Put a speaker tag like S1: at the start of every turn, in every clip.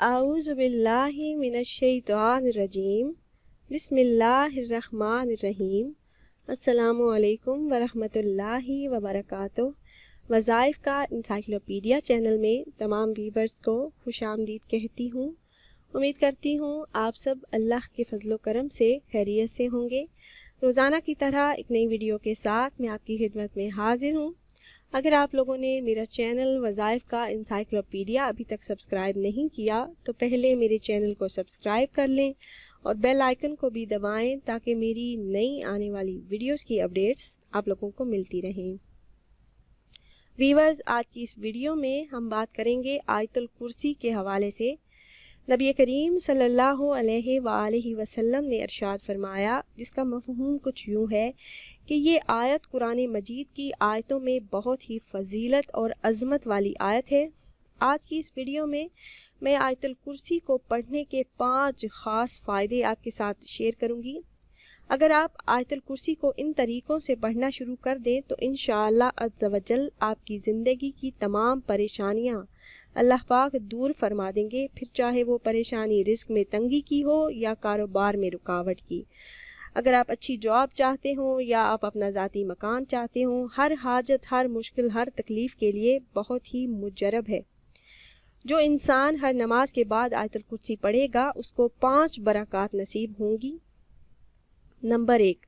S1: اعوذ باللہ من الشیطان الرجیم بسم اللہ الرحمن الرحیم۔ السلام علیکم ورحمۃ اللہ وبرکاتہ۔ وظائف کا انسائکلوپیڈیا چینل میں تمام ویورز کو خوش آمدید کہتی ہوں۔ امید کرتی ہوں آپ سب اللہ کے فضل و کرم سے خیریت سے ہوں گے۔ روزانہ کی طرح ایک نئی ویڈیو کے ساتھ میں آپ کی خدمت میں حاضر ہوں۔ اگر آپ لوگوں نے میرا چینل وظائف کا انسائکلوپیڈیا ابھی تک سبسکرائب نہیں کیا تو پہلے میرے چینل کو سبسکرائب کر لیں اور بیل آئیکن کو بھی دبائیں تاکہ میری نئی آنے والی ویڈیوز کی اپڈیٹس آپ لوگوں کو ملتی رہیں۔ ویورز، آج کی اس ویڈیو میں ہم بات کریں گے آیت الکرسی کے حوالے سے۔ نبی کریم صلی اللہ علیہ وآلہ وسلم نے ارشاد فرمایا، جس کا مفہوم کچھ یوں ہے کہ یہ آیت قرآن مجید کی آیتوں میں بہت ہی فضیلت اور عظمت والی آیت ہے۔ آج کی اس ویڈیو میں آیت الکرسی کو پڑھنے کے 5 خاص فائدے آپ کے ساتھ شیئر کروں گی۔ اگر آپ آیت الکرسی کو ان طریقوں سے پڑھنا شروع کر دیں تو انشاءاللہ عز و جل آپ کی زندگی کی تمام پریشانیاں اللہ پاک دور فرما دیں گے، پھر چاہے وہ پریشانی رزق میں تنگی کی ہو یا کاروبار میں رکاوٹ کی۔ اگر آپ اچھی جاب چاہتے ہوں یا آپ اپنا ذاتی مکان چاہتے ہوں، ہر حاجت، ہر مشکل، ہر تکلیف کے لیے بہت ہی مجرب ہے۔ جو انسان ہر نماز کے بعد آیت الکرسی پڑھے گا اس کو 5 برکات نصیب ہوں گی۔ نمبر 1،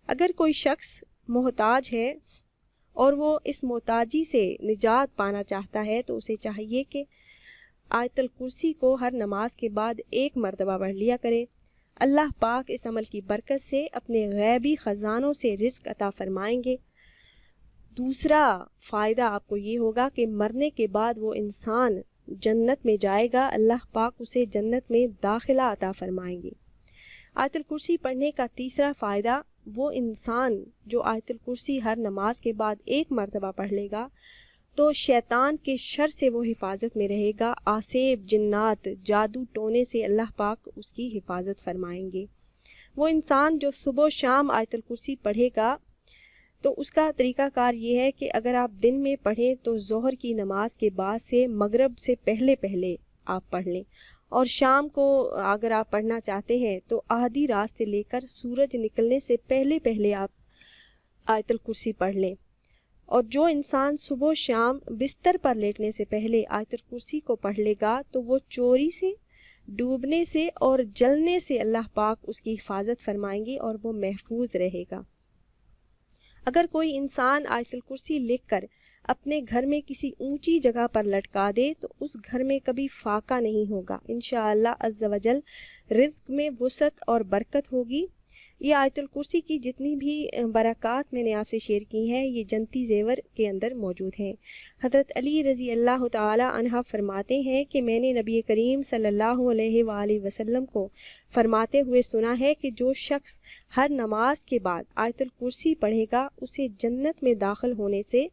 S1: اگر کوئی شخص محتاج ہے اور وہ اس محتاجی سے نجات پانا چاہتا ہے تو اسے چاہیے کہ آیت الکرسی کو ہر نماز کے بعد 1 مرتبہ پڑھ لیا کرے۔ اللہ پاک اس عمل کی برکت سے اپنے غیبی خزانوں سے رزق عطا فرمائیں گے۔ دوسرا فائدہ آپ کو یہ ہوگا کہ مرنے کے بعد وہ انسان جنت میں جائے گا، اللہ پاک اسے جنت میں داخلہ عطا فرمائیں گے۔ آیت الکرسی پڑھنے کا تیسرا فائدہ، وہ انسان جو آیت الکرسی ہر نماز کے بعد 1 مرتبہ پڑھ لے گا تو شیطان کے شر سے وہ حفاظت میں رہے گا، آسیب، جنات، جادو ٹونے سے اللہ پاک اس کی حفاظت فرمائیں گے۔ وہ انسان جو صبح و شام آیت الکرسی پڑھے گا تو اس کا طریقہ کار یہ ہے کہ اگر آپ دن میں پڑھیں تو ظہر کی نماز کے بعد سے مغرب سے پہلے آپ پڑھ لیں، اور شام کو اگر آپ پڑھنا چاہتے ہیں تو آدھی رات سے لے کر سورج نکلنے سے پہلے آپ آیت الکرسی پڑھ لیں۔ اور جو انسان صبح و شام بستر پر لیٹنے سے پہلے آیت الکرسی کو پڑھ لے گا تو وہ چوری سے، ڈوبنے سے اور جلنے سے اللہ پاک اس کی حفاظت فرمائیں گے اور وہ محفوظ رہے گا۔ اگر کوئی انسان آیت الکرسی لکھ کر اپنے گھر میں کسی اونچی جگہ پر لٹکا دے تو اس گھر میں کبھی فاقہ نہیں ہوگا، انشاءاللہ عز و جل رزق میں وسعت اور برکت ہوگی۔ یہ آیت الکرسی کی جتنی بھی برکات میں نے آپ سے شیئر کی ہیں یہ جنتی زیور کے اندر موجود ہیں۔ حضرت علی رضی اللہ تعالی عنہ فرماتے ہیں کہ میں نے نبی کریم صلی اللہ علیہ وآلہ وسلم کو فرماتے ہوئے سنا ہے کہ جو شخص ہر نماز کے بعد آیت الکرسی پڑھے گا اسے جنت میں داخل ہونے سے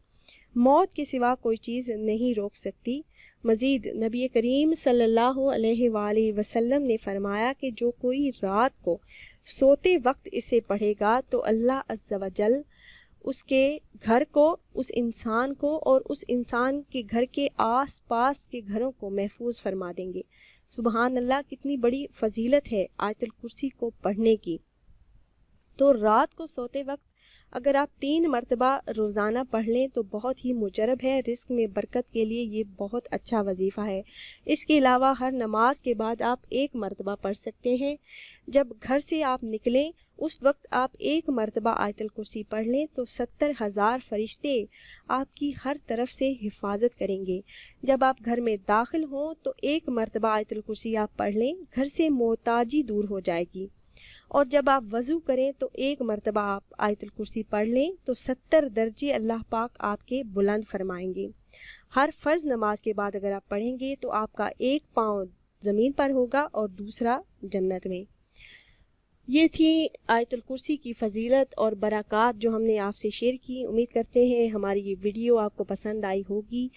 S1: موت کے سوا کوئی چیز نہیں روک سکتی۔ مزید نبی کریم صلی اللہ علیہ وآلہ وسلم نے فرمایا کہ جو کوئی رات کو سوتے وقت اسے پڑھے گا تو اللہ عز و جل اس کے گھر کو، اس انسان کو اور اس انسان کے گھر کے آس پاس کے گھروں کو محفوظ فرما دیں گے۔ سبحان اللہ، کتنی بڑی فضیلت ہے آیت الکرسی کو پڑھنے کی۔ تو رات کو سوتے وقت اگر آپ 3 مرتبہ روزانہ پڑھ لیں تو بہت ہی مجرب ہے، رزق میں برکت کے لیے یہ بہت اچھا وظیفہ ہے۔ اس کے علاوہ ہر نماز کے بعد آپ 1 مرتبہ پڑھ سکتے ہیں۔ جب گھر سے آپ نکلیں اس وقت آپ 1 مرتبہ آیت الکرسی پڑھ لیں تو 70,000 فرشتے آپ کی ہر طرف سے حفاظت کریں گے۔ جب آپ گھر میں داخل ہوں تو 1 مرتبہ آیت الکرسی آپ پڑھ لیں، گھر سے محتاجی دور ہو جائے گی۔ اور جب آپ وضو کریں تو 1 مرتبہ آپ آیت الکرسی پڑھ لیں تو 70 درجے اللہ پاک آپ کے بلند فرمائیں گے۔ ہر فرض نماز کے بعد اگر آپ پڑھیں گے تو آپ کا 1 پاؤں زمین پر ہوگا اور دوسرا جنت میں۔ یہ تھی آیت الکرسی کی فضیلت اور برکات جو ہم نے آپ سے شیئر کی۔ امید کرتے ہیں ہماری یہ ویڈیو آپ کو پسند آئی ہوگی۔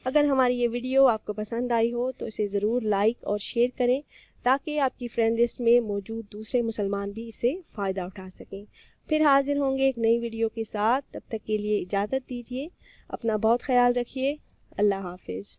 S1: اگر ہماری یہ ویڈیو آپ کو پسند آئی ہو تو اسے ضرور لائک اور شیئر کریں تاکہ آپ کی فرینڈ لسٹ میں موجود دوسرے مسلمان بھی اسے فائدہ اٹھا سکیں۔ پھر حاضر ہوں گے ایک نئی ویڈیو کے ساتھ، تب تک کے لیے اجازت دیجیے، اپنا بہت خیال رکھیے، اللہ حافظ۔